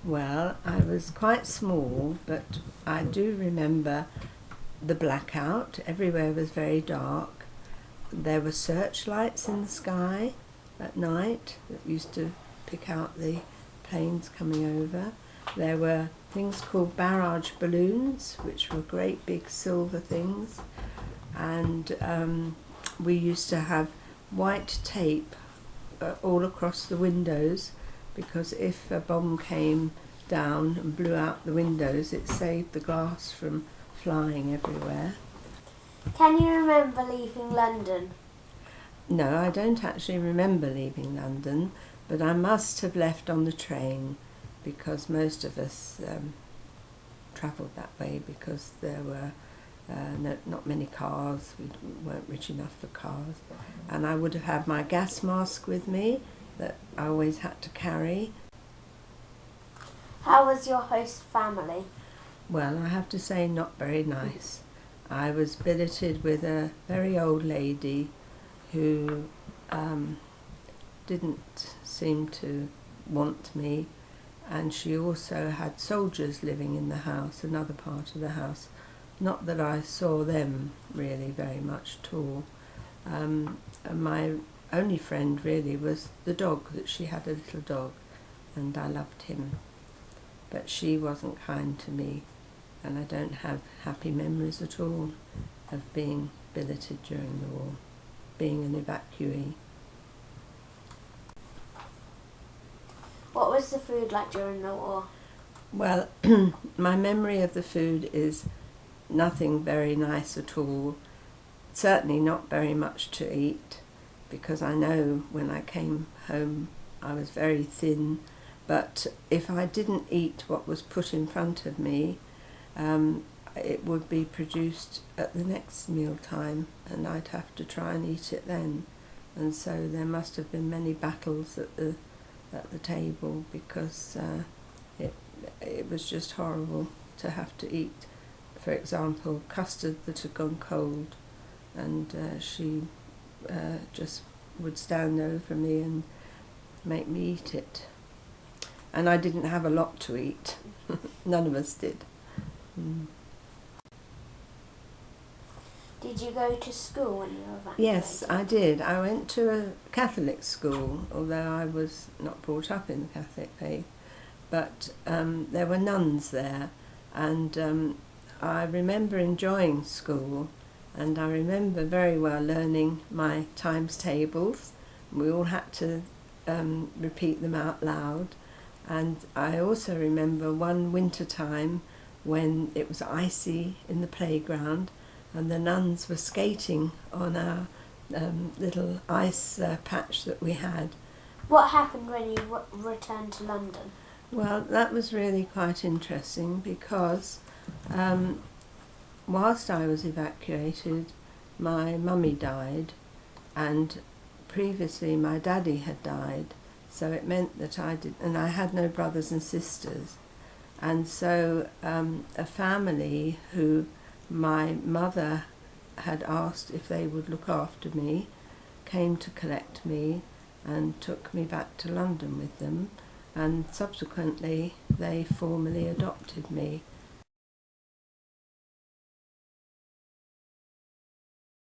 Well, I was quite small, but I do remember the blackout. Everywhere was very dark. There were searchlights in the sky at night that used to pick out the planes coming over. There were things called barrage balloons, which were great big silver things, and we used to have white tape all across the windows, because if a bomb came down and blew out the windows, it saved the glass from flying everywhere. Can you remember leaving London? No, I don't actually remember leaving London, but I must have left on the train, because most of us travelled that way, because there were not many cars. We weren't rich enough for cars. And I would have had my gas mask with me that I always had to carry. How was your host family? Well, I have to say, not very nice. I was billeted with a very old lady who didn't seem to want me, and she also had soldiers living in the house, another part of the house. Not that I saw them really very much at all. And my only friend really was the dog, that she had a little dog, and I loved him. But she wasn't kind to me, and I don't have happy memories at all of being billeted during the war, being an evacuee. What was the food like during the war? Well, my memory of the food is nothing very nice at all. Certainly not very much to eat, because I know when I came home I was very thin. But if I didn't eat what was put in front of me, it would be produced at the next mealtime, and I'd have to try and eat it then. And so there must have been many battles at the table, because it was just horrible to have to eat, for example, custard that had gone cold, and she just would stand over me and make me eat it. And I didn't have a lot to eat. None of us did. Did you go to school when you were evacuated? Yes, I did. I went to a Catholic school, although I was not brought up in the Catholic faith. But there were nuns there, and I remember enjoying school, and I remember very well learning my times tables. We all had to repeat them out loud. And I also remember one winter time when it was icy in the playground, and the nuns were skating on our little ice patch that we had. What happened when you returned to London? Well, that was really quite interesting, because whilst I was evacuated, my mummy died, and previously my daddy had died. So it meant that I had no brothers and sisters. And so a family who my mother had asked if they would look after me came to collect me and took me back to London with them, and subsequently they formally adopted me,